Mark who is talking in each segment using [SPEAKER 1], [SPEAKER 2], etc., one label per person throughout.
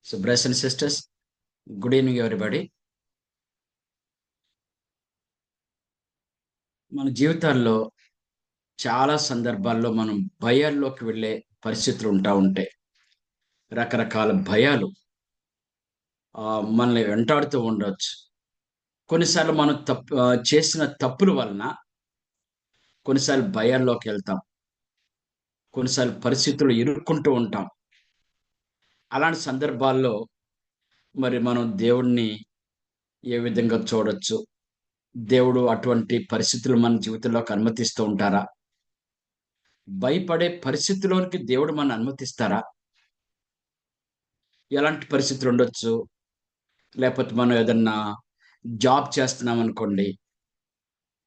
[SPEAKER 1] So, brothers and sisters, good evening, everybody. మన జీవితాల్లో చాలా సందర్భాల్లో మనం భయాల్లోకి వెళ్ళే పరిస్థితులు ఉంటాయి. రకరకాల భయాలు మనల్ని వెంటాడుతూ ఉండొచ్చు. కొన్నిసార్లు మనం చేసిన తప్పుల వలన కొన్నిసార్లు భయాల్లోకెళ్తాం. కొన్నిసార్లు పరిస్థితుల్లో ఇరుక్కుంటూ ఉంటాం. అలాంటి సందర్భాల్లో మరి మనం దేవుడిని ఏ విధంగా చూడొచ్చు? దేవుడు అటువంటి పరిస్థితులు మన జీవితంలోకి అనుమతిస్తూ ఉంటారా? భయపడే పరిస్థితిలోనికి దేవుడు మనల్ని అనుమతిస్తారా? ఎలాంటి పరిస్థితులుండొచ్చు? లేపోతే మనం ఏదన్నా జాబ్ చేస్తున్నామనుకోండి.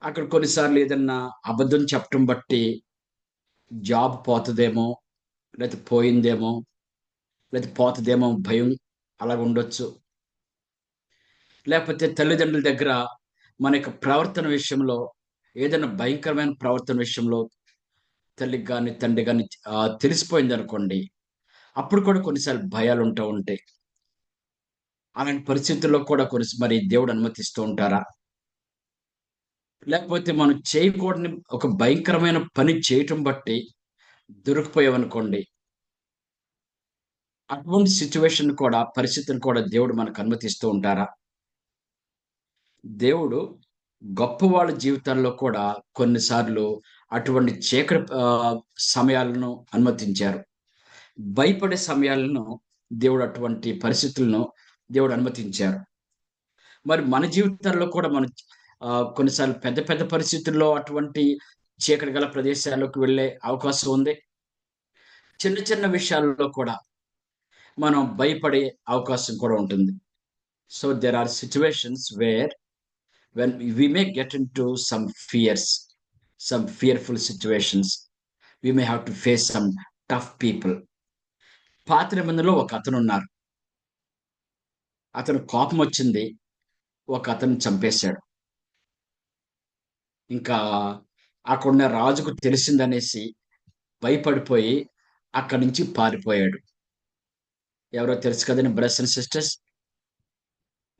[SPEAKER 1] అక్కడ కొన్నిసార్లు ఏదన్నా అబద్ధం చెప్పటం బట్టి జాబ్ పోతదేమో, లేతే పోయిందేమో, లేతే పోతదేమో భయం అలాగుండొచ్చు. లేపోతే తల్లిదండ్రుల దగ్గర మన యొక్క ప్రవర్తన విషయంలో ఏదైనా భయంకరమైన ప్రవర్తన విషయంలో తల్లికి గాని, తండ్రికి గాని తెలిసిపోయిందనుకోండి. అప్పుడు కూడా కొన్నిసార్లు భయాలుంటూ ఉంటాయి. అలాంటి పరిస్థితుల్లో కూడా మరి దేవుడు అనుమతిస్తూ ఉంటారా? లేకపోతే మనం చేయకూడని ఒక భయంకరమైన పని చేయటం బట్టి దొరికిపోయామనుకోండి. అటువంటి సిట్యుయేషన్ కూడా పరిస్థితిని కూడా దేవుడు మనకు అనుమతిస్తూ ఉంటారా? దేవుడు గొప్ప వాళ్ళ జీవితాల్లో కూడా కొన్నిసార్లు అటువంటి చీకటి సమయాలను అనుమతించారు. భయపడే సమయాలను దేవుడు అటువంటి పరిస్థితులను దేవుడు అనుమతించారు. మరి మన జీవితాల్లో కూడా మనం కొన్నిసార్లు పెద్ద పెద్ద పరిస్థితుల్లో అటువంటి చీకటి గల ప్రదేశాల్లోకి వెళ్ళే అవకాశం ఉంది. చిన్న చిన్న విషయాల్లో కూడా మనం భయపడే అవకాశం కూడా ఉంటుంది. So, there are situations where when we may get into some fears, some fearful situations. We may have to face some tough people. పాత నిబంధనలో ఒకతనున్నారు. అతను కోపమొచ్చింది. ఒకతన్ని చంపేశాడు. ఇంకా అక్కడున్న రాజుకు తెలిసిందనేసి భయపడిపోయి అక్కడి నుంచి పారిపోయాడు. ఎవరో తెలుసు కదండీ బ్రదర్స్ అండ్ సిస్టర్స్.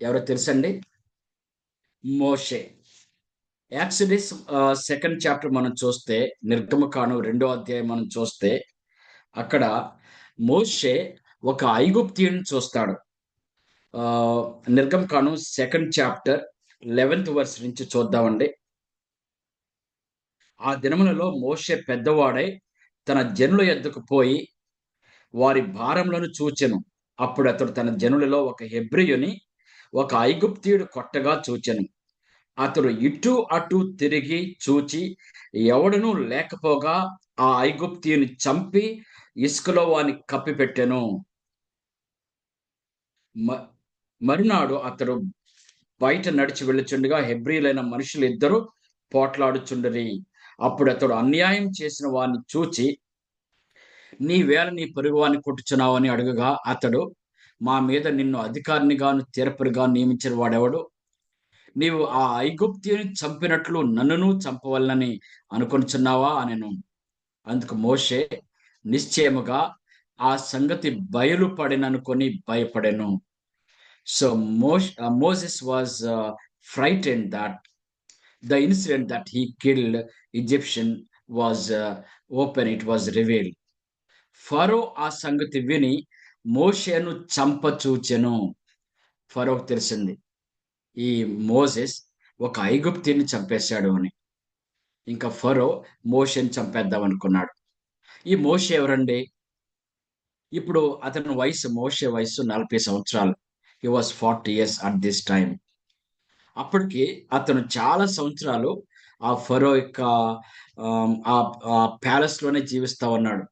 [SPEAKER 1] ఎవరో తెలుసండి? మోషే. యాక్సుడస్ సెకండ్ చాప్టర్ మనం చూస్తే, నిర్గమకాండం 2వ అధ్యాయం మనం చూస్తే, అక్కడ మోషే ఒక ఐగుప్తీయుడిని చూస్తాడు. ఆహ్, నిర్గమకాండం సెకండ్ చాప్టర్ 11థ్ వర్స్ నుంచి చూద్దామండి. ఆ దినములలో మోషే పెద్దవాడై తన జనుల యొద్దకు పోయి వారి భారములను చూచెను. అప్పుడతడు తన జనులలో ఒక హెబ్రీయుని ఒక ఐగుప్తీయుడు కొట్టగా చూచెను. అతడు ఇటు అటు తిరిగి చూచి ఎవడునూ లేకపోగా ఆ ఐగుప్తీయుని చంపి ఇసుకలో వాని కప్పిపెట్టెను. మ మరునాడు అతడు బయట నడిచి వెళ్ళుచుండగా హెబ్రీయులైన మనుషులిద్దరూ పోట్లాడుచుండిరి. అప్పుడతడు అన్యాయం చేసిన వారిని చూచి నీవేళ నీ పొరుగువాని కొట్టుచున్నావని అడుగగా అతడు మా మీద నిన్ను అధికారినిగాను తీర్పరిగాను నియమించిన వాడెవడు? నీవు ఆ ఐగుప్తీయుని చంపినట్లు నన్నును చంపవలెనని అనుకొనుచున్నావా అనెను. అందుకు మోషే నిశ్చయముగా ఆ సంగతి బయలుపడిననుకొని భయపడెను. So Moses was frightened that the incident that he killed Egyptian was open, it was revealed. ఫరో ఆ సంగతి విని మోషేను చంపచూచెను. ఫరోకు తెలిసింది ఈ మోసెస్ ఒక ఐగుప్తీయుని చంపేశాడు అని. ఇంకా ఫరో మోషేని చంపేద్దాం అనుకున్నాడు. ఈ మోషే ఎవరండి? ఇప్పుడు మోషే వయస్సు 40 సంవత్సరాలు. He was 40 years at this time. అప్పటికి అతను చాలా సంవత్సరాలు ఆ ఫరో యొక్క ఆ ప్యాలెస్‌లోనే జీవిస్తా ఉన్నాడు.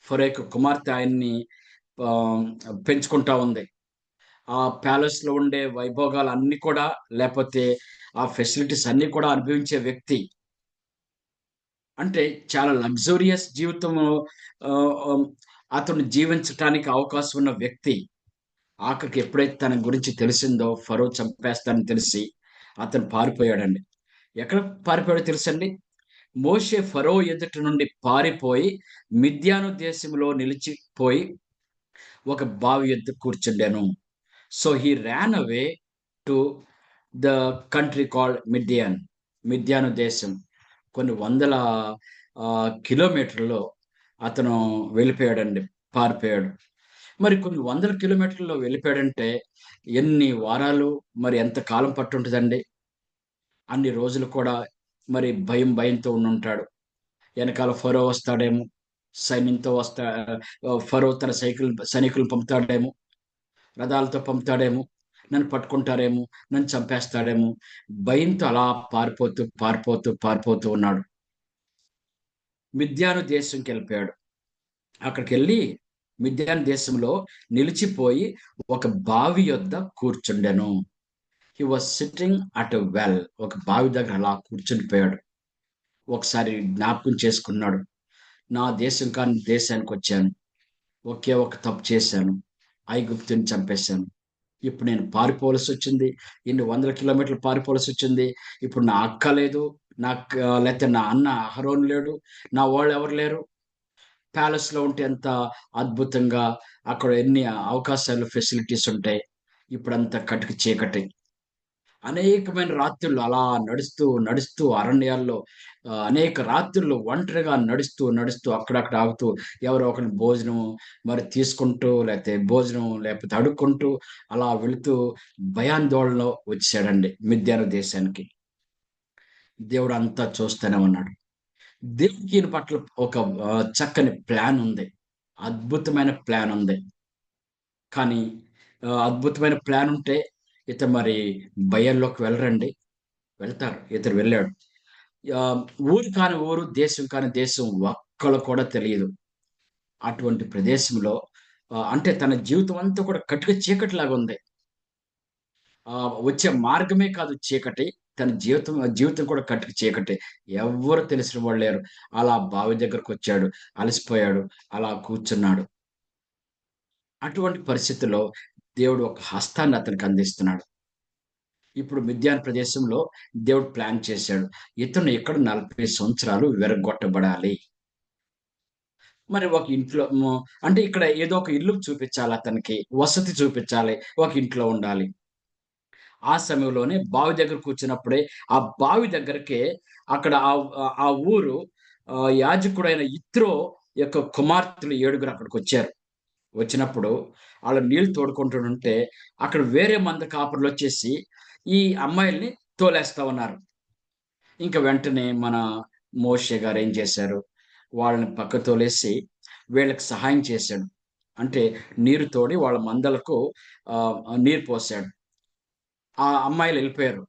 [SPEAKER 1] ఫరో యొక్క కుమార్తె ఆయన్ని ఆహ్, పెంచుకుంటా ఉంది. ఆ ప్యాలెస్‌లో ఉండే వైభోగాలన్నీ కూడా లేపోతే ఆ ఫెసిలిటీస్ అన్నీ కూడా అనుభవించే వ్యక్తి. అంటే చాలా లగ్జూరియస్ జీవితము ఆహ్, ఆహ్, అతను జీవించటానికి అవకాశం ఉన్న వ్యక్తి. ఆఖరికి ఎప్పుడైతే తన గురించి తెలిసిందో ఫరో చంపేస్తాడని తెలిసి అతను పారిపోయాడండి. ఎక్కడ పారిపోయాడో తెలుసండి? మోషే ఫరో ఎదుట నుండి పారిపోయి మిద్యాను దేశంలో నిలిచిపోయి ఒక బావి యొద్ద కూర్చుండెను. So he ran away to the country called Midian. మిద్యాను దేశం. కొన్ని వందల కిలోమీటర్‌లో అతను వెళ్ళిపోయాడండి. పారిపోయాడు. మరి కొన్ని వందల కిలోమీటర్‌లో వెళ్ళిపోయాడంటే ఎన్ని వారాలు, మరి ఎంత కాలం పట్టుంటదండి? అన్ని రోజులు కూడా మరి భయంతో ఉండుంటాడు. ఎనకాల ఫరో వస్తాడేమో, సైన్యంతో ఫరో తన సైనికులను పంపుతాడేమో, రథాలతో పంపుతాడేమో, నన్ను పట్టుకుంటారేమో, నన్ను చంపేస్తాడేమో, భయంతో అలా పారిపోతూ ఉన్నాడు. మిద్యాను దేశంకెళ్ళిపోయాడు. అక్కడికెళ్ళి మిద్యాను దేశంలో నిలిచిపోయి ఒక బావి యొద్ద కూర్చుండెను. He was sitting at a well. ఒక బావి దగ్గర అలా కూర్చుండిపోయాడు. ఒకసారి జ్ఞాపకం చేసుకున్నాడు. నా దేశం కాని దేశానికొచ్చాను. ఒకే ఒక తప్పు చేశాను. ఐగుప్తుని చంపేశాను. ఇప్పుడు నేను పారిపోవలసొచ్చింది. ఇన్ని వందల కిలోమీటర్లు పారిపోవలసొచ్చింది. ఇప్పుడు నా అక్క లేదు. లేతే నా అన్న అహరోను లేడు. నా వోళ్ళెవరు లేరు. ప్యాలెస్‌లో ఉంటే ఎంత అద్భుతంగా అక్కడ ఎన్ని అవకాశాలు, ఫెసిలిటీస్ ఉంటాయి. ఇప్పుడంతా కటిక చీకటి. అనేకమైన రాత్రుళ్ళు అలా నడుస్తూ అరణ్యాల్లో అనేక రాత్రుళ్ళు ఒంటరిగా నడుస్తూ అక్కడక్కడ ఆగుతూ ఎవరో ఒకళ్ళ భోజనం మరి తీసుకుంటూ లేతే భోజనం లేకపోతే అడుక్కుంటూ అలా వెళుతూ భయాందోళనలో వచ్చేసాడండి మిద్యాను దేశానికి. దేవుడు అంతా చూస్తూనే ఉన్నాడు. దేవుడికి ఈయన పట్ల ఒక చక్కని ప్లాన్ ఉంది. అద్భుతమైన ప్లాన్ ఉంది. కానీ అద్భుతమైన ప్లాన్ ఉంటే మరి భయాల్లోకి వెళ్ళరండి. వెళ్తారు. ఇతడు వెళ్ళాడు. ఆహ్, ఊరు కాని ఊరు, దేశం కాని దేశం ఒక్కళ్ళు కూడా తెలియదు. అటువంటి ప్రదేశంలో అంటే తన జీవితం అంతా కూడా కటిక చీకటిలాగుంది. వచ్చే మార్గమే కాదు చీకటి. తన జీవితం కూడా కటిక చీకటే. ఎవ్వరు తెలిసిన వాళ్ళు లేరు. అలా బావి దగ్గరకొచ్చాడు. అలసిపోయాడు. అలా కూర్చున్నాడు. అటువంటి పరిస్థితిలో దేవుడు ఒక హస్తాన్ని అతనికి అందిస్తున్నాడు. ఇప్పుడు మిద్యాన్ ప్రదేశంలో దేవుడు ప్లాన్ చేశాడు. ఇతను ఇక్కడ 40 సంవత్సరాలు విరగ్గొట్టబడాలి. మరి ఒక ఇంట్లో అంటే ఇక్కడ ఏదో ఒక ఇల్లు చూపించాలి అతనికి. వసతి చూపించాలి. ఒక ఇంట్లో ఉండాలి. ఆ సమయంలోనే బావి దగ్గర కూర్చున్నప్పుడే, ఆ బావి దగ్గరకే అక్కడ ఆ ఊరు యాజకుడైన యిత్రో యొక్క కుమార్తెలు 7 అక్కడికొచ్చారు. వచ్చినప్పుడు ఆళ్ళు నీళ్ళు తోడుకుంటుంటే, అక్కడ వేరే మంద కాపరులొచ్చేసి ఈ అమ్మాయిల్ని తోలేస్తా ఉన్నారు. ఇంక వెంటనే మన మోషే గారేం చేశారు, వాళ్ళని పక్కకు తోలేసి వీళ్ళకి సహాయం చేశాడు. అంటే నీరు తోడి వాళ్ళ మందలకు నీరు పోసాడు. ఆ అమ్మాయిలెళ్ళిపోయారు.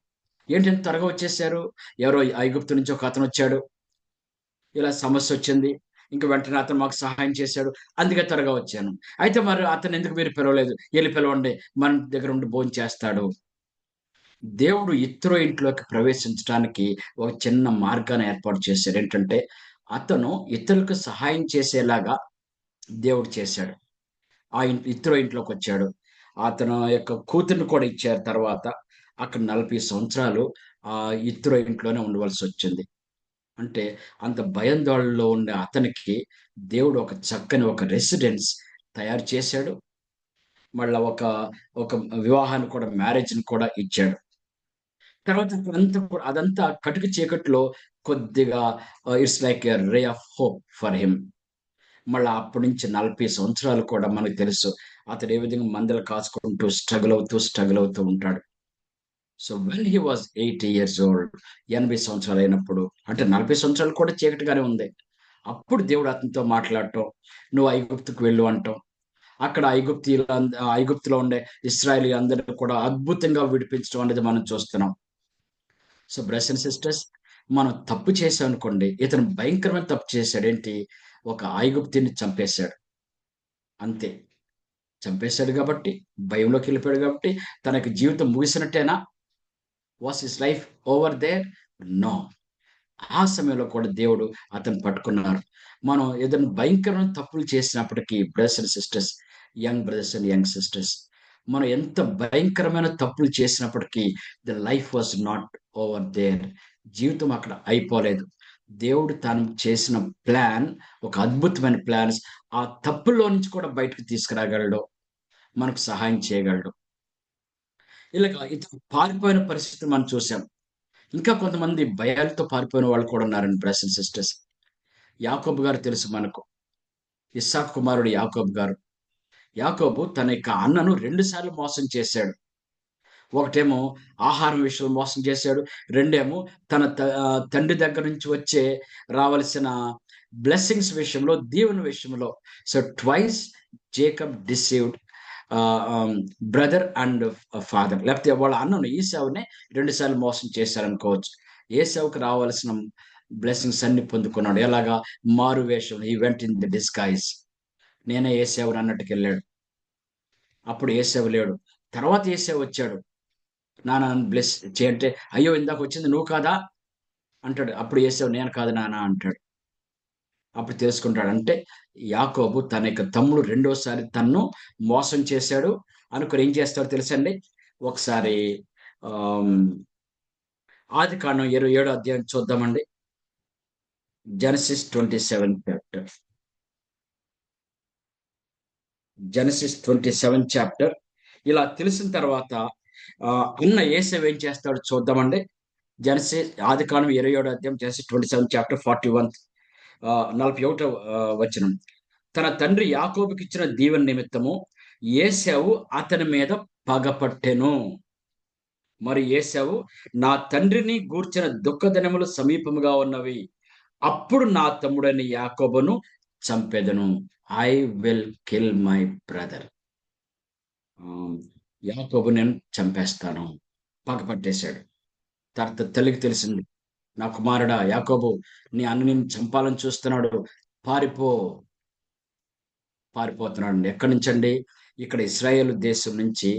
[SPEAKER 1] ఏంటి ఇంత త్వరగా వచ్చేసారు? ఎవరో ఐగుప్తు నుంచి ఒకతనొచ్చాడు. ఇలా సమస్యొచ్చింది. ఇంక వెంటనే అతను మాకు సహాయం చేశాడు. అందుకే త్వరగా వచ్చాను. అయితే మరి అతనెందుకు మీరు పిలవలేదు? ఎళ్లి పిలవండి. మన దగ్గర ఉండి భోంచేస్తాడు. దేవుడు యిత్రో ఇంట్లోకి ప్రవేశించటానికి ఒక చిన్న మార్గాన్ని ఏర్పాటు చేశాడు. ఏంటంటే, అతను ఇతరులకు సహాయం చేసేలాగా దేవుడు చేశాడు. యిత్రో ఇంట్లోకొచ్చాడు. అతను యొక్క కూతురిని కూడా ఇచ్చారు తర్వాత. అక్కడ 40 సంవత్సరాలు యిత్రో ఇంట్లోనే ఉండవలసొచ్చింది. అంటే అంత భయాందోళనలో ఉండే అతనికి దేవుడు ఒక చక్కని ఒక రెసిడెన్స్ తయారు చేశాడు. మళ్ళా ఒక వివాహాన్ని కూడా మ్యారేజ్‌ని కూడా ఇచ్చాడు. తర్వాత అదంతా కటిక చీకట్లో కొద్దిగా it's like a ray of hope for him. మళ్ళా అప్పటి నుంచి 40 సంవత్సరాలు కూడా మనకు తెలుసు. అతడు ఏ విధంగా మందలు కాచుకుంటూ స్ట్రగుల్ అవుతూ ఉంటాడు. So, when he was 80 years old 80 సంవత్సరాలైనప్పుడు అంటే 40 సంవత్సరాలు కూడా చీకటిగానే ఉంది. అప్పుడు దేవుడు అతనితో మాట్లాడటం, "నువ్వు ఐగుప్తుకు వెళ్ళు" అనటం. అక్కడ ఐగుప్తులో ఉండే ఇశ్రాయేలీయులందరిని కూడా అద్భుతంగా విడిపించడం అనేది మనం చూస్తున్నాం. సో, బ్రదర్స్ అండ్ సిస్టర్స్ మనం తప్పు చేశామనుకోండి, ఇతను భయంకరమైన తప్పు చేశాడు. ఏంటి? ఒక ఐగుప్తీయుని చంపేశాడు. అంతే. చంపేశాడు గాబట్టి, భయంలోకెళ్ళిపోయాడు గాబట్టి, తనకి జీవితం ముగిసినట్టేనా? Was his life over there? No. ఆ సమయంలో కూడా దేవుడు అతన్ని పట్టుకున్నారు. మనం ఏదైనా భయంకరమైన తప్పులు చేసినప్పటికీ brothers and sisters, young brothers and young sisters, మనం ఎంత భయంకరమైన తప్పులు చేసినప్పటికీ the life was not over there. జీవితం అక్కడ అయిపోలేదు. దేవుడు తాను చేసిన ప్లాన్ ఒక అద్భుతమైన ప్లాన్స్. ఆ తప్పుల్లో నుంచి కూడా బయటకి తీసుకురాగలడు. మనకు సహాయం చేయగలడు. ఇలాగ ఇతను పారిపోయిన పరిస్థితి మనం చూసాం. ఇంకా కొంతమంది భయాలతో పారిపోయిన వాళ్ళు కూడా ఉన్నారండి బ్రదర్స్ అండ్ సిస్టర్స్. యాకోబు గారు తెలుసు మనకు. ఇస్సాకు కుమారుడు యాకోబు గారు. యాకోబు తన యొక్క అన్నను 2 సార్లు మోసం చేశాడు. ఒకటేమో ఆహారం విషయంలో మోసం చేశాడు. రెండేమో తండ్రి దగ్గర నుంచి వచ్చే రావలసిన బ్లెస్సింగ్స్ విషయంలో, దీవెన విషయంలో. So, twice Jacob deceived brother and father. లేకపోతే వాళ్ళ అన్నను ఈసావునే 2 సార్లు మోసం చేశారనుకోవచ్చు. ఏశావుకి రావాల్సిన బ్లెస్సింగ్స్ అన్ని పొందుకున్నాడు. ఎలాగా? మారు వేషం. హి వెంట్ ఇన్ ది డిస్‌గైజ్. నేనే ఏశావుని అన్నట్టుకెళ్ళాడు. అప్పుడు ఏశావు లేడు. తర్వాత ఏశావు వచ్చాడు. నాన్న నన్ను బ్లెస్ చేయంటే, అయ్యో! ఇందాకొచ్చింది నువ్వు కాదా? అంటాడు. అప్పుడు ఏశావు నేను కాదు నాన్న అంటాడు. అప్పుడు తెలుసుకుంటాడు. అంటే యాకోబు తన యొక్క తమ్ముడు రెండోసారి తన్ను మోసం చేశాడు అనుకొని ఏం చేస్తాడో తెలుసండి? ఒకసారి ఆహ్, ఆదికాండం 27 అధ్యాయం చూద్దామండి. Genesis 27 chapter. Genesis 27 chapter. ఇలా తెలిసిన తర్వాత అన్న ఏశావు ఏం చేస్తాడో చూద్దామండి. ఆదికాండం 27 అధ్యాయం, జెనసిస్ 27 చాప్టర్ 41 41 వచనం. తన తండ్రి యాకోబుకిచ్చిన దీవెన నిమిత్తము ఏశావు అతని మీద పగపట్టెను. మరి ఏశావు, నా తండ్రిని గూర్చిన దుఃఖదినములు సమీపముగా ఉన్నవి. అప్పుడు నా తమ్ముడైన యాకోబును చంపెదను. I will kill my brother. Ah, యాకోబు నేను చంపేస్తాను. పగపట్టేశాడు. తర్వాత తల్లికి తెలిసింది. నా కుమారుడా యాకోబు, నీ అన్న నిన్ను చంపాలని చూస్తున్నాడు. పారిపో. పారిపోతున్నాడండి. ఎక్కడి నుంచండి? ఇక్కడ ఇశ్రాయేలు దేశం నుంచి,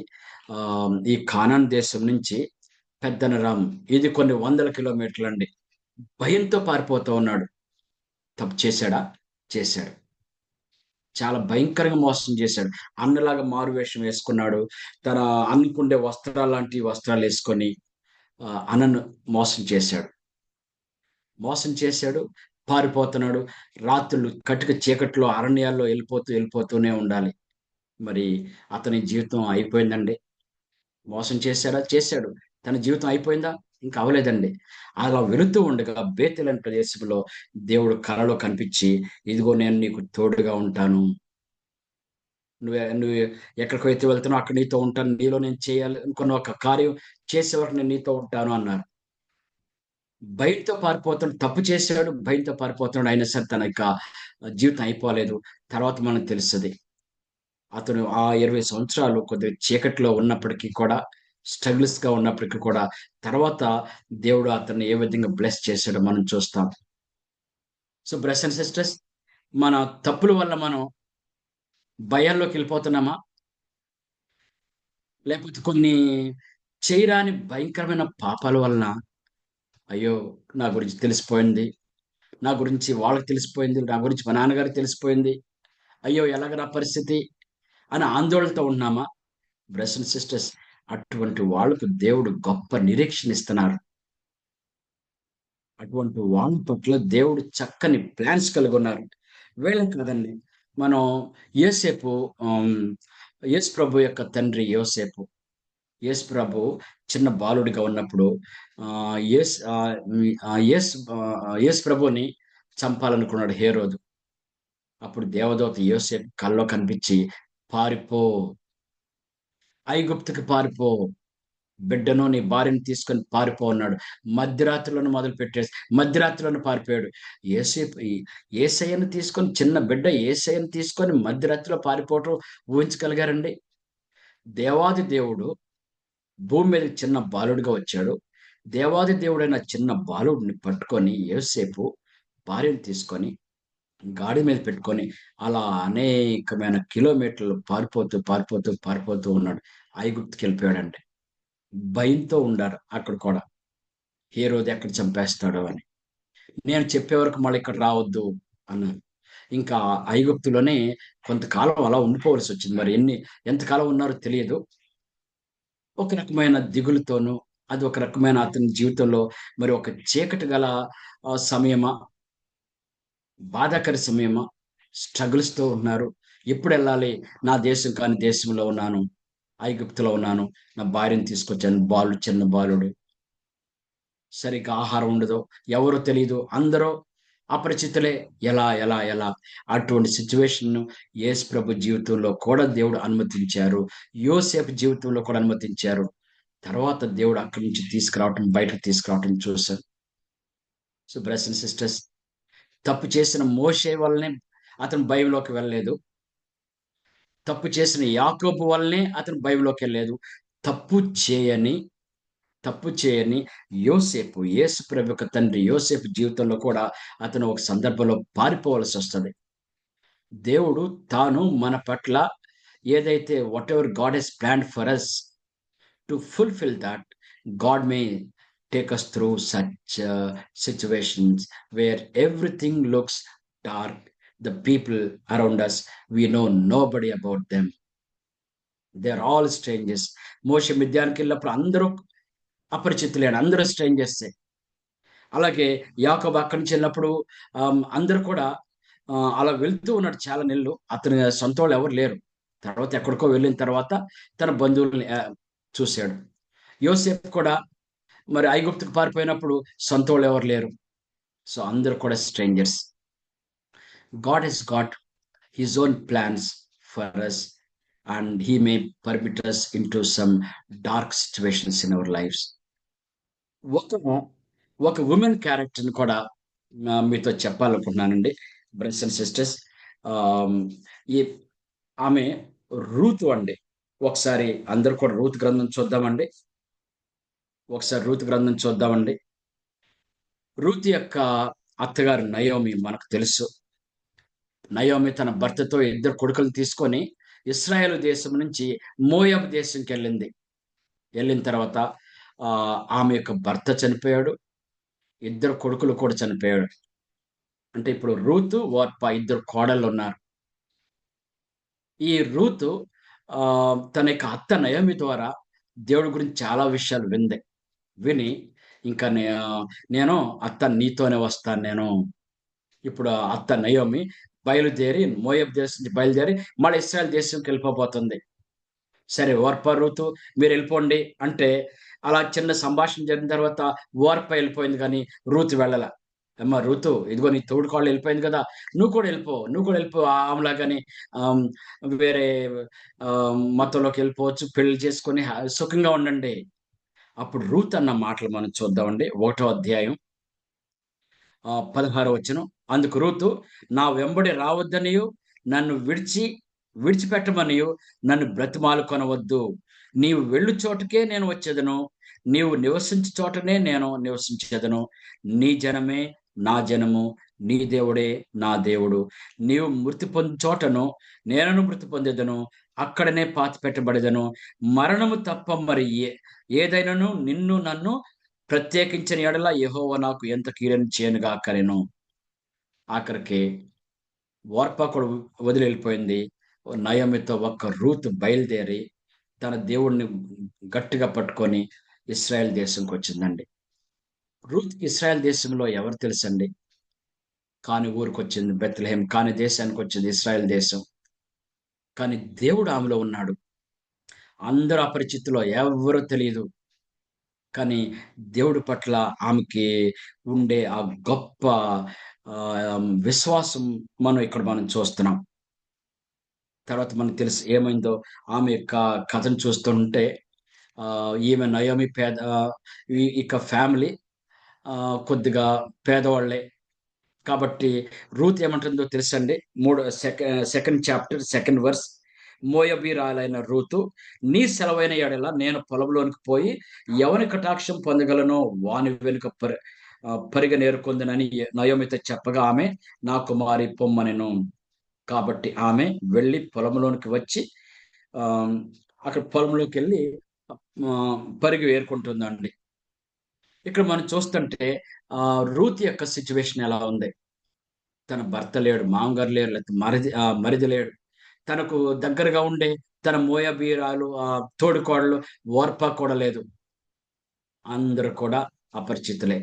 [SPEAKER 1] ఈ కానాన్ దేశం నుంచి పెద్దనరాం. ఇది కొన్ని వందల కిలోమీటర్లండి. భయంతో పారిపోతూ ఉన్నాడు. తప్పు చేశాడా? చేశాడు. చాలా భయంకరంగా మోసం చేశాడు. అన్నలాగా మారువేషం వేసుకున్నాడు. తన అన్నకుండే వస్త్రాల్లాంటి వస్త్రాలేసుకొని అన్నను మోసం చేశాడు. మోసం చేశాడు. పారిపోతున్నాడు. రాత్రులు కటిక చీకట్లో అరణ్యాల్లో వెళ్ళిపోతూనే ఉండాలి. మరి అతని జీవితం అయిపోయిందండి. మోసం చేశాడా? చేశాడు. తన జీవితం అయిపోయిందా? ఇంకా అవ్వలేదండి. అలా వెళుతూ ఉండగా బేతేల్ అనే ప్రదేశంలో దేవుడు కలలో కనిపించి, "ఇదిగో నేను నీకు తోడుగా ఉంటాను. నువ్వు ఎక్కడికైతే వెళ్తున్నావో అక్కడ నీతో ఉంటాను. నీలో నేను చేయాలి అనుకున్న ఒక కార్యం చేసే వరకు నేను నీతో ఉంటాను" అన్నారు. భయంతో పారిపోతున్నాడు. తప్పు చేశాడు. భయంతో పారిపోతున్నాడు. అయినా సరే తన యొక్క జీవితం అయిపోలేదు. తర్వాత మనకు తెలుస్తది. అతను ఆ 20 సంవత్సరాలు కొద్దిగా చీకట్లో ఉన్నప్పటికీ కూడా, స్ట్రగుల్స్‌గా ఉన్నప్పటికీ కూడా, తర్వాత దేవుడు అతన్ని ఏ విధంగా బ్లెస్ చేసాడో మనం చూస్తాం. సో, బ్రదర్స్ అండ్ సిస్టర్స్, మన తప్పుల వల్ల మనం భయాల్లోకెళ్ళిపోతున్నామా? లేకపోతే కొన్ని చేయరాని భయంకరమైన పాపాల వలన, అయ్యో! నా గురించి తెలిసిపోయింది. నా గురించి వాళ్ళకి తెలిసిపోయింది. నా గురించి మా నాన్నగారికి తెలిసిపోయింది. అయ్యో! ఎలాగ నా పరిస్థితి అని ఆందోళనతో ఉన్నామా? బ్రదర్స్ అండ్ సిస్టర్స్, అటువంటి వాళ్ళకు దేవుడు గొప్ప నిరీక్షణ ఇస్తున్నారు. అటువంటి వాళ్ళ పట్ల దేవుడు చక్కని ప్లాన్స్ కలిగున్నారు. వీళ్ళని కాదండి. మనం యోసేపు ఆహ్, యేసు ప్రభు యొక్క తండ్రి యోసేపు. యేసు ప్రభు చిన్న బాలుడిగా ఉన్నప్పుడు యేసు ప్రభుని చంపాలనుకున్నాడు హేరోదు. అప్పుడు దేవదూత యోసేపు కల్లో కనిపించి, "పారిపో, ఐగుప్తుకి పారిపో. బిడ్డను, నీ భార్యను తీసుకొని పారిపో" అన్నాడు. మధ్యరాత్రిలోనే పారిపోయాడు. యేసేపు ఈ యేసయ్యను తీసుకొని, చిన్న బిడ్డ యేసయ్యను తీసుకొని మధ్యరాత్రిలో పారిపోవటం ఊహించగలిగారండి? దేవాది దేవుడు భూమి మీదకి చిన్న బాలుడుగా వచ్చాడు. దేవాది దేవుడైన చిన్న బాలుడిని పట్టుకొని యోసేపు భార్యను తీసుకొని గాడి మీద పెట్టుకొని అలా అనేకమైన కిలోమీటర్లు పారిపోతూ ఉన్నాడు. ఐగుప్తుకెళ్ళిపోయాడండి. భయంతో ఉండారు అక్కడ కూడా. హేరోదు ఎక్కడ చంపేస్తాడో అని. నేను చెప్పే వరకు మళ్ళీ ఇక్కడ రావద్దు అన్నారు. ఇంకా ఐగుప్తులోనే కొంతకాలం అలా ఉండిపోవాల్సొచ్చింది. మరి ఎంతకాలం ఉన్నారో తెలియదు. ఒక రకమైన దిగులుతోనూ, అది ఒక రకమైన అతని జీవితంలో మరి ఒక చీకటి గల సమయమా, బాధాకర సమయమా, స్ట్రగుల్స్‌తో ఉన్నారు. ఎప్పుడు వెళ్ళాలి? నా దేశం కాని దేశంలో ఉన్నాను, ఐగుప్తులో ఉన్నాను, నా భార్యను తీసుకొచ్చాను, చిన్న బాలుడు, సరిగ్గా ఆహారం ఉండదు, ఎవరో తెలీదు, అందరూ అపరిచితులే. ఎలా ఎలా ఎలా అటువంటి సిచ్యువేషన్ యేసు ప్రభు జీవితంలో కూడా దేవుడు అనుమతించారు. యోసేపు జీవితంలో కూడా అనుమతించారు. తర్వాత దేవుడు అక్కడి నుంచి తీసుకురావటం, బయటకు తీసుకురావటం చూసాం. సో బ్రదర్స్ అండ్ సిస్టర్స్, తప్పు చేసిన మోషే వల్లనే అతను బైబిల్‌లోకి వెళ్ళలేదు. తప్పు చేసిన యాకోబు వల్లనే అతను బైబిల్‌లోకి వెళ్ళలేదు. తప్పు చేయని తప్పు చేయని యోసేపు, యేసు ప్రభు యొక్క తండ్రి యోసేపు జీవితంలో కూడా అతను ఒక సందర్భంలో పారిపోవలసొస్తది. దేవుడు తాను మన పట్ల ఏదైతే whatever God has planned for us to fulfil that, God may take us through such situations where everything looks dark. The people around us, we know nobody about them. They are all strangers. మోషే మిద్యానికెళ్ళినప్పుడు అందరూ అపరిచితులే, అందరూ స్ట్రేంజర్సే. అలాగే యాకోబు అక్కడి నుంచి వెళ్ళినప్పుడు అందరూ కూడా అలా వెళ్తూ ఉన్నాడు చాలా నెలలు. అతని సొంతోళ్ళు ఎవరు లేరు. తర్వాత ఎక్కడికో వెళ్ళిన తర్వాత తన బంధువుల్ని చూసాడు. యోసేపు కూడా మరి ఐగుప్తుకు పారిపోయినప్పుడు సొంతోళ్ళు ఎవరు లేరు. సో అందరూ కూడా strangers. God has got his own plans for us, and he may permit us into some dark situations in our lives. ఒక ఒక వుమెన్ క్యారెక్టర్‌ని కూడా మీతో చెప్పాలనుకుంటున్నానండి బ్రదర్స్ అండ్ సిస్టర్స్. ఆహ్, ఈ ఆమె రూతు అండి. ఒకసారి అందరూ కూడా రూతు గ్రంథం చూద్దామండి. ఒకసారి రూతు గ్రంథం చూద్దామండి. రూతు యొక్క అత్తగారు నయోమి మనకు తెలుసు. నయోమి తన భర్తతో ఇద్దరు కొడుకులను తీసుకొని ఇశ్రాయేలు దేశం నుంచి మోయాబు దేశంకెళ్ళింది. వెళ్ళిన తర్వాత ఆమె యొక్క భర్త చనిపోయాడు. ఇద్దరు కొడుకులు కూడా చనిపోయాడు. అంటే ఇప్పుడు రూతు, ఓర్పా ఇద్దరు కోడళ్ళున్నారు. ఈ రూతు తన యొక్క అత్త నయోమి ద్వారా దేవుడి గురించి చాలా విషయాలు వింది. విని ఇంకా నేను అత్త నీతోనే వస్తాను నేను. ఇప్పుడు ఆ అత్త నయోమి బయలుదేరి మోయాబు దేశం నుంచి బయలుదేరి మళ్ళీ ఇశ్రాయేల్ దేశంకి వెళ్ళిపోబోతుంది. సరే ఓర్పా, రూతు మీరెళ్ళిపోండి అంటే, అలా చిన్న సంభాషణ జరిగిన తర్వాత ఓర్పా వెళ్ళిపోయింది గానీ రూతు వెళ్ళల. అమ్మా రూతు, ఇదిగో నీ తోడికోడలు వెళ్ళిపోయింది కదా! నువ్వు కూడా వెళ్ళిపో. నువ్వు కూడా వెళ్ళిపో. ఆమెలాగానే ఆహ్, వేరే మతంలోకి వెళ్ళిపోవచ్చు. పెళ్లి చేసుకొని సుఖంగా ఉండండి. అప్పుడు రూత్ అన్న మాటలు మనం చూద్దామండి. 1 అధ్యాయం 16 వచనం. అందుకు రూతు, నా వెంబడి రావద్దనియు, నన్ను విడిచిపెట్టమనియు నన్ను బ్రతిమాలుకొనవద్దు. నీవు వెళ్ళు చోటుకే నేను వచ్చెదను. నీవు నివసించు చోటనే నేను నివసించెదను. నీ జనమే నా జనము, నీ దేవుడే నా దేవుడు. నీవు మృతి పొందు చోటను నేనును మృతి పొందెదను. అక్కడనే పాతిపెట్టబడెదను. మరణము తప్ప మరి ఏదైనను నిన్ను నన్ను ప్రత్యేకించిన యెడల యెహోవా నాకు ఎంత కీడని చేయనుగాక నేను. ఆఖరికి ఓర్పా కూడా వదిలి వెళ్ళిపోయింది. నయోమితో ఒక్క రూత్ బయలుదేరి తన దేవుడిని గట్టిగా పట్టుకొని ఇశ్రాయేల్ దేశంకొచ్చిందండి. రూత్‌కి ఇశ్రాయేల్ దేశంలో ఎవరు తెలుసండి? కాని ఊరికొచ్చింది బెత్లెహేం. కాని దేశానికొచ్చింది ఇశ్రాయేల్ దేశం. కానీ దేవుడు ఆమెలో ఉన్నాడు. అందరూ అపరిచితులు, ఎవ్వరు తెలీదు. కానీ దేవుడి పట్ల ఆమెకి ఉండే ఆ గొప్ప విశ్వాసం మనం చూస్తున్నాం. తర్వాత మనకు తెలుసు ఏమైందో. ఆమె యొక్క కథను చూస్తుంటే ఈమె నయోమి ఇక ఫ్యామిలీ కొద్దిగా పేదవాళ్ళే. కాబట్టి రూత్ ఏమంటుందో తెలుసండి? Second chapter second verse. మోయాబీయురాలైన రూతు, నీ సెలవైన యెడల నేను పొలంలోనికి పోయి ఎవని కటాక్షం పొందగలనో వాని వెనుక పరిగెనేరుకొందునని నయోమితో చెప్పగా ఆమె, నా కుమారి పొమ్మనెను. కాబట్టి ఆమె వెళ్లి పొలంలోనికి వచ్చి ఆహ్, అక్కడ పొలంలోకెళ్ళి పరిగె ఏరుకుంటుందండి. ఇక్కడ మనం చూస్తుంటే రూత్ యొక్క సిట్యుయేషన్ ఎలా ఉంది? తన భర్త లేడు, మామగారు లేరు, లేకపోతే మరిది లేడు. తనకు దగ్గరగా ఉండే తన మోయాబీయురాలు తోడికోడలు ఓర్పా కూడా లేదు. అందరూ కూడా అపరిచితులే.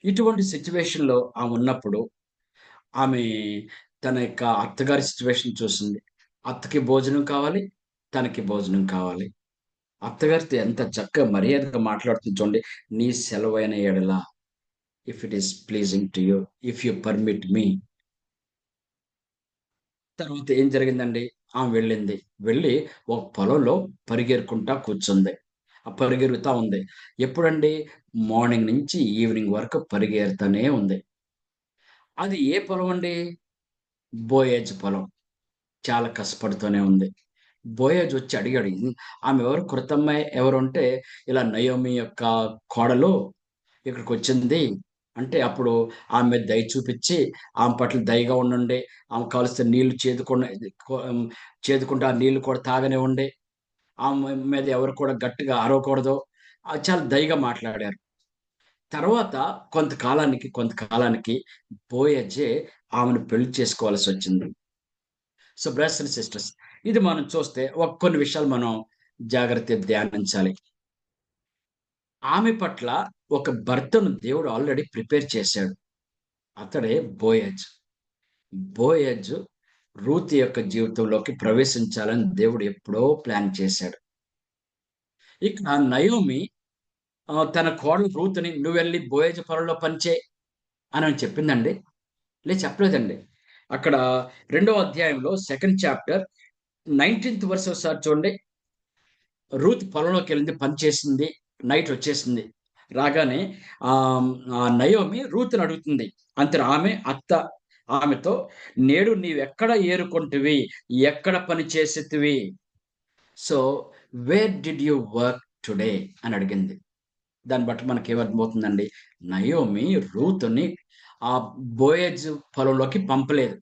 [SPEAKER 1] ఇటువంటి సిట్యుయేషన్‌లో ఆమె ఉన్నప్పుడు ఆమె తన యొక్క అత్తగారి సిట్యుయేషన్ చూసింది. అత్తకి భోజనం కావాలి, తనకి భోజనం కావాలి. అత్తగారితో ఎంత చక్కగా మర్యాదగా మాట్లాడుతుంది చూడండి. "నీ సెలవైన ఎడల, if it is pleasing to you, if you permit me." తర్వాత ఏం జరిగిందండి? ఆమె వెళ్ళింది. వెళ్ళి ఒక పొలంలో పరిగెరుకుంటా కూర్చుంది. ఆ పరిగెడుతా ఉంది. ఎప్పుడండి? మార్నింగ్ నుంచి ఈవినింగ్ వరకు పరిగెడతానే ఉంది. అది ఏ పొలం అండి? బోయజ్ పొలం. చాలా కష్టపడుతూనే ఉంది. బోయజ్ వచ్చి అడిగాడు. ఆమె ఎవరు? కృతమ్మాయి ఎవరంటే, ఇలా నయోమి యొక్క కోడలు ఇక్కడికొచ్చింది. అంటే అప్పుడు ఆమె మీద దయ చూపిచ్చి, ఆమె పట్ల దయగా ఉండండి. ఆమెకు కావలసిన నీళ్లు చేదుకుంటే ఆ నీళ్లు కూడా తాగనివ్వండి. ఆమె మీద ఎవరు కూడా గట్టిగా అరవకూడదు. చాలా దయగా మాట్లాడారు. తర్వాత కొంతకాలానికి బోయజే ఆమెను పెళ్లి చేసుకోవాల్సొచ్చింది. సో, బ్రదర్స్ అండ్ సిస్టర్స్, ఇది మనం చూస్తే కొన్ని విషయాలు మనం జాగ్రత్తగా ధ్యానించాలి. ఆమె పట్ల ఒక భర్తను దేవుడు ఆల్రెడీ ప్రిపేర్ చేశాడు. అతడే బోయజ్. బోయజ్ రూత్ యొక్క జీవితంలోకి ప్రవేశించాలని దేవుడు ఎప్పుడో ప్లాన్ చేశాడు. ఇక్కడ నయోమి తన కోడలు రూత్‌ని "నువ్వెళ్లి బోయజు పొలంలో పని చేయి" అని చెప్పిందండి? లేదు, చెప్పలేదండి. అక్కడ రెండో అధ్యాయంలో సెకండ్ చాప్టర్ 19థ్ వర్స్ ఒకసారి చూడండి. రూత్ పొలంలోకెళ్ళింది, పని చేసింది. నైట్ వచ్చేసింది. రాగానే నయోమి రూతుని అడుగుతుంది. అంతట ఆమెతో, "నేడు నీవెక్కడ ఏరుకొంటివి? ఎక్కడ పని చేసితివి? So, where did you work today?" అని అడిగింది. దాన్ని బట్టి మనకేమర్థమవుతుందండి? నయోమి రూతుని ఆ బోయజు పొలంలోకి పంపలేదు.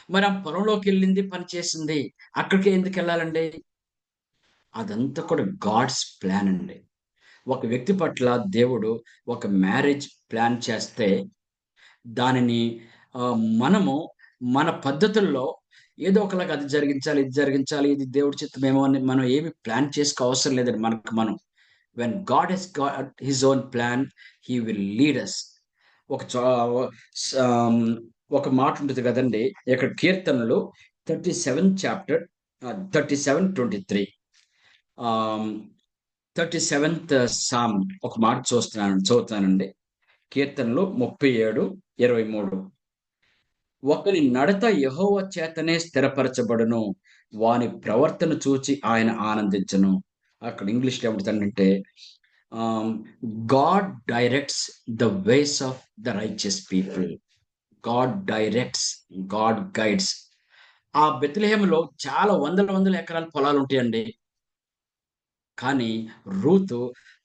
[SPEAKER 1] మరి ఆ పొలంలోకెళ్ళింది, పని చేసింది. అక్కడికే ఎందుకెళ్ళాలండి? అదంతా కూడా గాడ్స్ ప్లాన్ అండి. ఒక వ్యక్తి పట్ల దేవుడు ఒక మ్యారేజ్ ప్లాన్ చేస్తే దానిని మనము మన పద్ధతుల్లో ఏదో ఒకలాగా అది జరిగించాలి, ఇది జరిగించాలి, ఇది దేవుడి చిత్తమేమో అని మనం ఏమి ప్లాన్ చేసుకో అవసరం లేదండి మనకు మనం. When God has got his own plan, he will lead us. ఒక చా స ఒక మాట ఉంటది గదండీ! ఇక్కడ కీర్తనలు 37 చాప్టర్ 37:23 ఆహ్, 37థ్ సామ్ ఒక మాట చదువుతానండి. కీర్తనలు 37:23. "ఒకని నడత యెహోవా చేతనే స్థిరపరచబడును. వాని ప్రవర్తన చూచి ఆయన ఆనందించును." అక్కడ ఇంగ్లీష్‌లో ఏముంటదంటే ah, God directs the ways of the righteous people. God directs, God guides. ఆ బెత్లెహేములో చాలా వందల వందల ఎకరాల పొలాలుంటాయండి. కానీ రూతు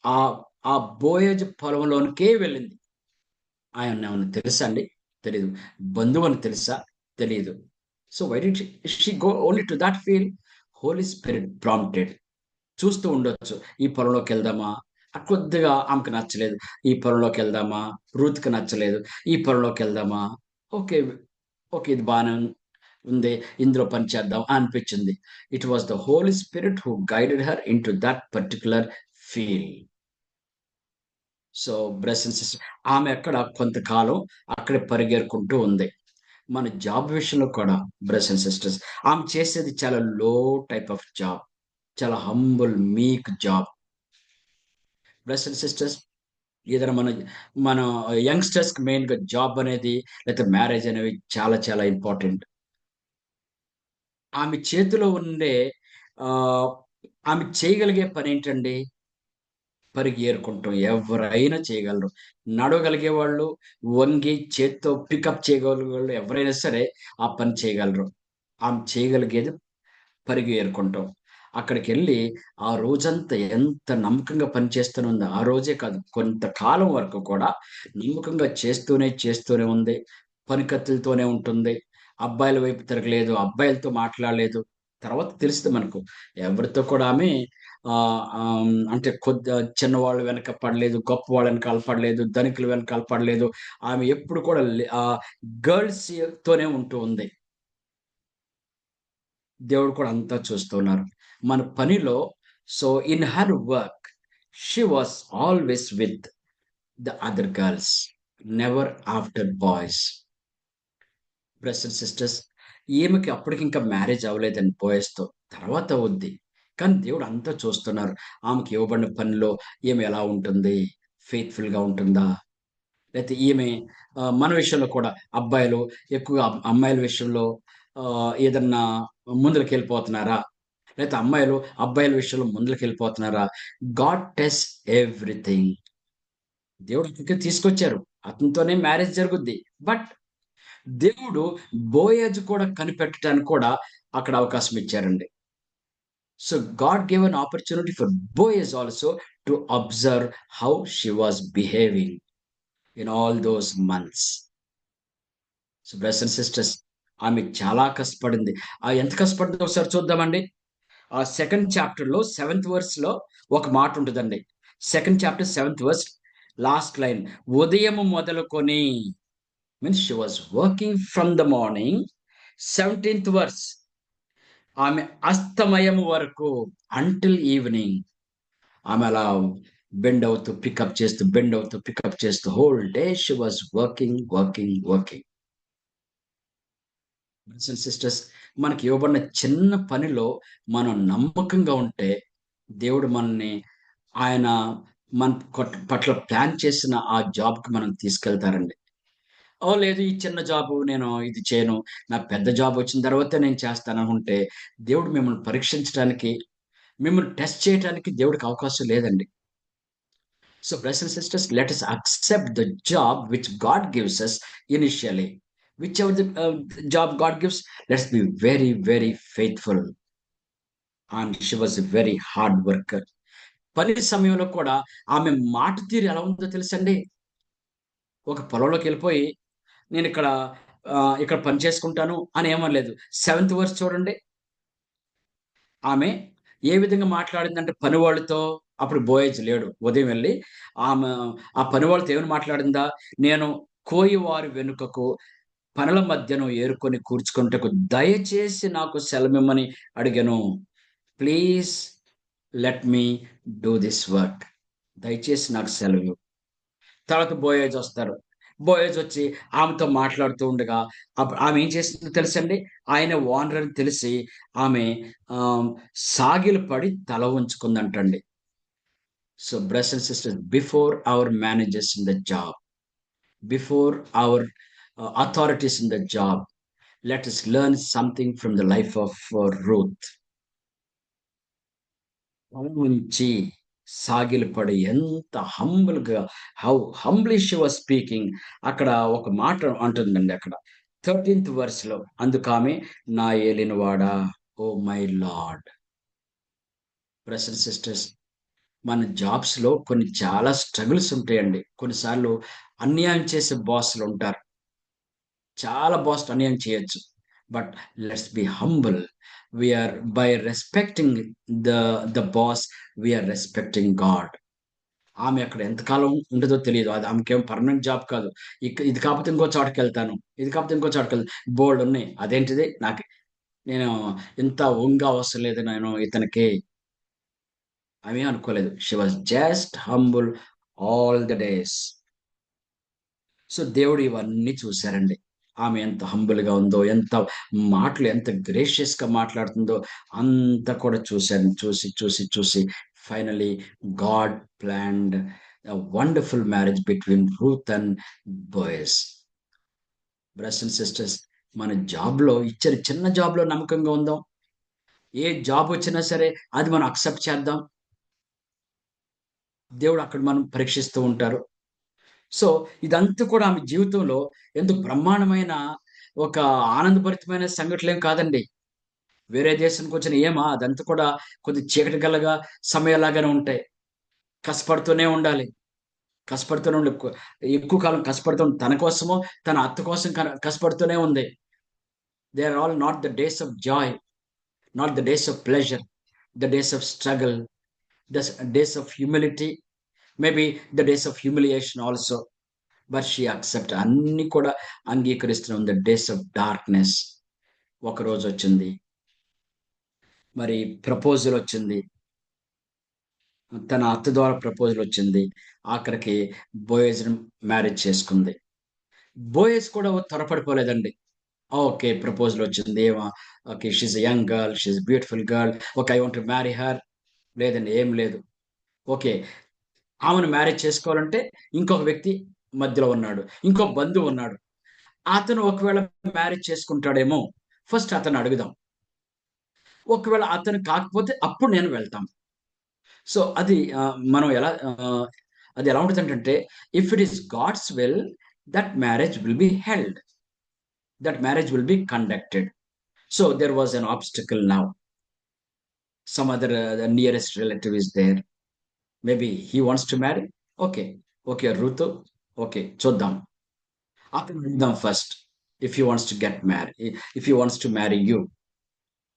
[SPEAKER 1] ఆహ్, ఆ బోయజు పొలంలోనికే వెళ్ళింది. ఆయనేమన్నా తెలుసా అండి? తెలీదు. బంధువని తెలుసా? తెలీదు. So, why did she go only to that field? Holy Spirit prompted. చూస్తూ ఉండొచ్చు. ఈ పొలంలోకెళ్దామా? కొద్దిగా ఆమెకు నచ్చలేదు. ఈ పొలంలోకెళ్దామా? రూత్‌కి నచ్చలేదు. ఈ పొలంలోకెళ్దామా? ఓకే. ఓకే. ఇది బానే ఉంది. ఇందులో పని చేద్దాం అనిపించింది. It was the Holy Spirit who guided her into that particular field. So, brothers and sisters, ఆమె అక్కడ కొంతకాలం అక్కడే పరిగెరుకుంటూ ఉంది. మన జాబ్ విషయంలో కూడా బ్రదర్స్ అండ్ సిస్టర్స్, ఆమె చేసేది చాలా లో టైప్ ఆఫ్ జాబ్. చాలా హంబుల్, మీక్ జాబ్. బ్రదర్స్ అండ్ సిస్టర్స్, ఏదైనా మన యంగ్‌స్టర్స్‌కి మెయిన్‌గా జాబ్ అనేది లేకపోతే మ్యారేజ్ అనేవి చాలా చాలా ఇంపార్టెంట్. ఆమె చేతిలో ఉండే ఆహ్, ఆమె చేయగలిగే పనేంటండి? పరిగెరుకుంటం. ఎవరైనా చేయగలరు. నడవగలిగేవాళ్ళు, వంగి చేత్తో పికప్ చేయగలిగేవాళ్ళు ఎవరైనా సరే ఆ పని చేయగలరు. ఆమె చేయగలిగేది పరిగి ఏరుకుంటాం. అక్కడికెళ్ళి ఆ రోజంతా ఎంత నమ్మకంగా పనిచేస్తూనుందో, ఆ రోజే కాదు కొంతకాలం వరకు కూడా నమ్మకంగా చేస్తూనే ఉంది. పనికత్తులతోనే ఉంటుంది. అబ్బాయిల వైపు తిరగలేదు. అబ్బాయిలతో మాట్లాడలేదు. తర్వాత తెలుస్తది మనకు. ఎవరితో కూడా ఆమె అంటే చిన్నవాళ్ళు వెనక పడలేదు. గొప్పవాళ్ళ వెనకాల పడలేదు. ధనికుల వెనకాల పడలేదు. ఆమె ఎప్పుడు కూడా గర్ల్స్ తోనే ఉంటూ ఉంది. దేవుడు కూడా అంతా చూస్తున్నారు. మన పనిలో so, in her work she was always with the other girls. Never after boys. Brothers sisters, ఈమెకి అప్పటికి ఇంకా మ్యారేజ్ అవ్వలేదండి బోయస్‌తో. తర్వాత అవుద్ది. కానీ దేవుడు అంతా చూస్తున్నారు. ఆమెకి ఇవ్వబడిన పనిలో ఈమె ఎలా ఉంటుంది? ఫెయిత్‌ఫుల్‌గా ఉంటుందా? లేతే ఈమె మన విషయంలో కూడా అబ్బాయిలు ఎక్కువగా అమ్మాయిల విషయంలో ఏదన్నా ముందలకెళ్ళిపోతున్నారా? లేతే అమ్మాయిలు అబ్బాయిల విషయంలో ముందలకెళ్ళిపోతున్నారా? God tests everything. దేవుడు అక్కడికే తీసుకొచ్చారు. అతనితోనే మ్యారేజ్ జరుగుద్ది. బట్ దేవుడు బోయజ్ కూడా కనిపెట్టడానికి కూడా అక్కడ అవకాశం ఇచ్చారండి. So God gave an opportunity for Boaz also to observe how she was behaving in all those months. So brothers and sisters, ఆమె చాలా కష్టపడింది. ఎంత కష్టపడిందో ఒకసారి చూద్దామండి. ఆ సెకండ్ చాప్టర్‌లో సెవెంత్ వర్స్‌లో ఒక మాట ఉంటదండి. Second chapter seventh verse last line. ఉదయము మొదలుకొని means she was working from the morning. 17th verse ఆమె అస్తమయము వరకు అంటిల్ ఈవినింగ్. ఆమె అలా బెండ్ అవుతూ, పికప్ చేస్తూ, బెండ్ అవుతూ, పికప్ చేస్తూ whole day she was working, working, working. Brothers and sisters, మనకి ఇవ్వబడిన చిన్న పనిలో మనం నమ్మకంగా ఉంటే, దేవుడు మనల్ని ఆయన మన పట్ల ప్లాన్ చేసిన ఆ జాబ్‌కి మనం తీసుకెళ్తారండి. ఓహ్! లేదు ఈ చిన్న జాబు నేను ఇది చేయను. నాకు పెద్ద జాబ్ వచ్చిన తర్వాతే నేను చేస్తాననుకుంటే, దేవుడు మిమ్మల్ని పరీక్షించడానికి, మిమ్మల్ని టెస్ట్ చేయటానికి దేవుడికి అవకాశం లేదండి. So, brothers and sisters, let us accept the job which God gives us initially. Whichever the job God gives, let's be very, very faithful. And she was a very hard worker. పని సమయంలో కూడా ఆమె మాట తీరు ఎలా ఉందో తెలుసండి? ఒక పొలంలోకెళ్ళిపోయి నేనిక్కడ ఇక్కడ పని చేసుకుంటాను అని ఏమనలేదు. సెవెంత్ వర్స్ చూడండి. ఆమె ఏ విధంగా మాట్లాడిందంటే పనివాళ్ళతో, అప్పుడు బోయజ్ లేడు. ఉదయం వెళ్లి ఆమె ఆ పనివాళ్ళతో ఏమని మాట్లాడిందా? నేను కోయివారి వెనుకకు పనుల మధ్యను ఏరుకొని కూర్చుకొనుటకు దయచేసి నాకు సెలవిమ్మని అడిగాను. Please let me do this work. దయచేసి నాకు సెలవివ్వు. తర్వాత బోయజ్ వస్తారు. బోయజ్ వచ్చి ఆమెతో మాట్లాడుతూ ఉండగా ఆమె ఏం చేసిందో తెలుసండి? ఆయన ఓనర్ అని తెలిసి ఆమె ఆహ్, సాగిలపడి తల వంచుకుందంటండి. So brothers and sisters, before our managers in the job, before our authorities in the job, let us learn something from the life of Ruth. నుంచి సాగిలపడి ఎంత హంబుల్‌గా, how humbly she was speaking. అక్కడ ఒక మాట అంటుందండి అక్కడ. 13థ్ వర్స్‌లో అందుకామె నా ఏలినవాడా, O my lord. Brothers and sisters, మన జాబ్స్‌లో కొన్ని చాలా స్ట్రగుల్స్ ఉంటాయండి. కొన్నిసార్లు అన్యాయం చేసే బాసులుంటారు. చాలా బాస్‌తో అన్యాయం చేయొచ్చు. But let's be humble. By respecting the boss, we are respecting God. ఆమె అక్కడ ఎంతకాలం ఉంటదో తెలీదు. అది ఆమెకేం పర్మనెంట్ జాబ్ కాదు. ఇది కాకపోతే ఇంకో చోటకెళ్తాను. ఇది కాకపోతే ఇంకో బోలెడున్నయి. అదేంటిది నేను ఇంత వంగా అవసరం లేదు నేను ఇతనికి. ఆమె ఏం అనుకోలేదు. She was just humble all the days. So, దేవుడు ఇవన్నీ చూసారండి. ఆమె ఎంత హంబుల్‌గా ఉందో, ఎంత మాటలు ఎంత గ్రేషియస్‌గా మాట్లాడుతుందో అంతా కూడా చూసాను. చూసి finally God planned a wonderful marriage between Ruth and Boaz. Brothers and sisters, మన జాబ్‌లో ఇచ్చిన చిన్న జాబ్‌లో నమ్మకంగా ఉందాం. ఏ జాబ్ వచ్చినా సరే అది మనం యాక్సెప్ట్ చేద్దాం. దేవుడు అక్కడ మనం పరీక్షిస్తూ ఉంటారు. సో, ఇదంతా కూడా ఆమె జీవితంలో ఎంతో బ్రహ్మాండమైన ఒక ఆనందభరితమైన సంఘటనలేం కాదండి. వేరే దేశానికొచ్చిన అదంతా కూడా కొద్దిగా చీకటి గలగా సమయాల్లాగానే ఉంటాయి. కష్టపడుతూనే ఉండాలి. కష్టపడుతూనే ఉండి ఎక్కువ కాలం తన కోసమో, తన అత్త కోసం కష్టపడుతూనే ఉంది. They are all not the days of joy, not the days of pleasure, the days of struggle, days of humility, maybe the days of humiliation also. But she accept అన్నీ కూడా అంగీకరిస్తున్నాం. ద డేస్ ఆఫ్ డార్క్‌నెస్ ఒకరోజొచ్చింది. మరి ప్రపోజలొచ్చింది. తన అత్త ద్వారా ప్రపోజలొచ్చింది. ఆఖరికి బోయజ్‌ని మ్యారేజ్ చేసుకుంది. బోయజ్ కూడా త్వరపడిపోలేదండి. ఓకే. ప్రపోజల్ వచ్చింది. Okay. She's a young girl. She's beautiful girl. Okay. I want to marry her. లేదండి. ఏం లేదు. ఓకే. ఆమెను మ్యారేజ్ చేసుకోవాలంటే ఇంకొక వ్యక్తి మధ్యలో ఉన్నాడు. ఇంకో బంధువు ఉన్నాడు. అతను ఒకవేళ మ్యారేజ్ చేసుకుంటాడేమో! ఫస్ట్ అతన్ని అడుగుదాం. ఒకవేళ అతను కాకపోతే అప్పుడు నేను వెళ్తాం. సో, అది మనం ఎలా అది ఎలా ఉంటదంటంటే, if it is God's will, that marriage will be held. That marriage will be conducted. So there was an obstacle now. Some other the nearest relative is there. Maybe he wants to marry. Okay. Okay, Rutu. Okay, చూద్దాం. అతను అడుగుదాం first. If he wants to get marry if he wants to marry you.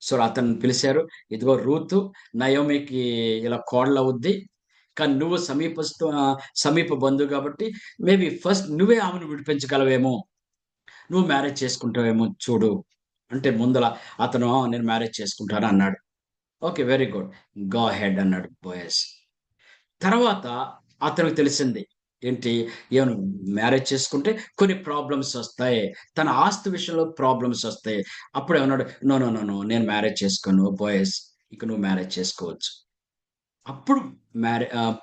[SPEAKER 1] So, అతన్ని పిలిసారు. ఇదిగో Ruth నయోమికి ఇలా కోడలవుద్ది. కానీ నువ్వు సమీప బంధువు కాబట్టి మేబీ ఫస్ట్ నువ్వే ఆమెను విడిపించగలవేమో. నువ్వు మ్యారేజ్ చేసుకుంటావేమో చూడు. అంటే ముందల అతను నేను మ్యారేజ్ చేసుకుంటాను అన్నాడు. Okay. Very good. Go ahead అన్నాడు బోయస్. తర్వాత అతనికి తెలిసింది. ఏంటి? ఈమెను మ్యారేజ్ చేసుకుంటే కొన్ని ప్రాబ్లమ్స్ ఒస్తాయి. తన ఆస్తి విషయంలో ప్రాబ్లమ్స్ ఒస్తాయి. అప్పుడేమన్నాడు, "నో, నో, నో, నో. నేను మ్యారేజ్ చేసుకోను బోయస్. ఇక నువ్వు మ్యారేజ్ చేసుకోవచ్చు." అప్పుడు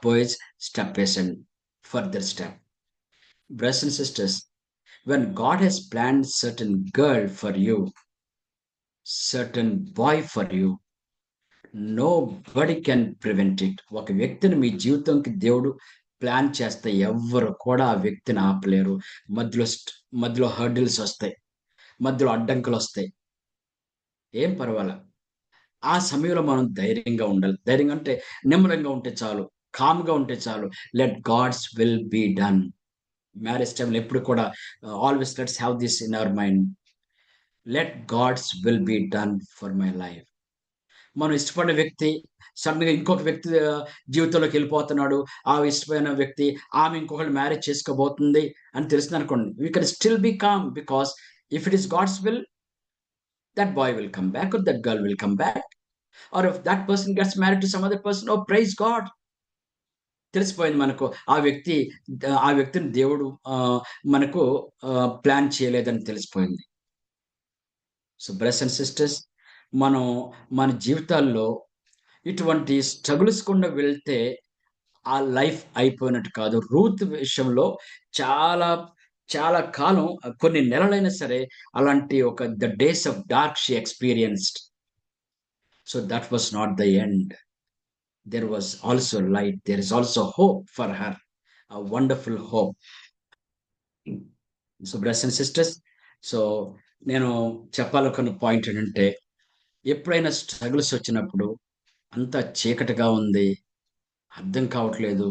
[SPEAKER 1] బోయస్ స్టెప్ ఏసాడు. Further step. Brothers and sisters, when God has planned certain girl for you, certain boy for you, nobody can prevent it. ఒక వ్యక్తిని మీ జీవితంకి దేవుడు ప్లాన్ చేస్తే ఎవ్వరు కూడా ఆ వ్యక్తిని ఆపలేరు. మధ్యలో మధ్యలో హర్డిల్స్ ఒస్తాయి. మధ్యలో అడ్డంకులొస్తాయి. ఏం పర్వాలా. ఆ సమయంలో మనం ధైర్యంగా ఉండాలి. ధైర్యంగా అంటే నిమ్మలంగా ఉంటే చాలు. కామ్‌గా ఉంటే చాలు. Let God's will be done. Marriage టైమ్‌లో ఎప్పుడు కూడా always let's have this in our mind. Let God's will be done for my life. మనం ఇష్టపడిన వ్యక్తి సడెన్‌గా ఇంకొక వ్యక్తి జీవితంలోకెళ్ళిపోతున్నాడు. ఆ ఇష్టమైన వ్యక్తి ఆమె ఇంకొకళ్ళని మ్యారేజ్ చేసుకోబోతుంది అని తెలిసిందనుకోండి. We can still be calm because if it is God's will, that boy will come back or that girl will come back. Or if that person gets married to some other person, oh! Praise God. తెలిసిపోయింది మనకు. ఆ వ్యక్తిని దేవుడు మనకు plan చేయలేదని తెలిసిపోయింది. So, brothers and sisters, మనం మన జీవితాల్లో ఇటువంటి స్ట్రగుల్స్ గుండా వెళ్తే ఆ లైఫ్ అయిపోయినట్టు కాదు. రూత్ విషయంలో చాలా, చాలా కాలం కొన్ని నెలలైనా సరే అలాంటి the days of dark she experienced. So, that was not the end. There was also light. There is also hope for her. a wonderful hope. So, brothers and sisters, so, నేను చెప్పాలనుకున్న point ఏంటంటే, ఎప్పుడైనా struggles వచ్చినప్పుడు అంతా చీకటిగా ఉంది. అర్థం కావట్లేదు.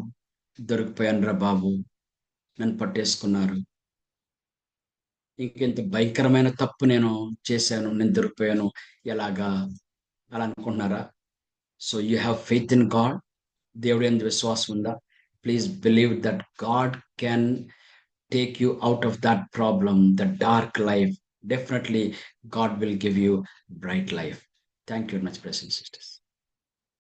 [SPEAKER 1] దొరికిపోయానురా బాబు! నన్ను పట్టేసుకున్నారు. ఇంకింత భయంకరమైన తప్పు నేను చేశాను. నేను దొరికిపోయాను. ఎలాగా? అలా అనుకుంటున్నారా? So, you have faith in God. దేవుడి యందు విశ్వాసం ఉందా? Please believe that God can take you out of that problem, the dark life. Definitely, God will give you bright life. Thank you very much, brothers and sisters.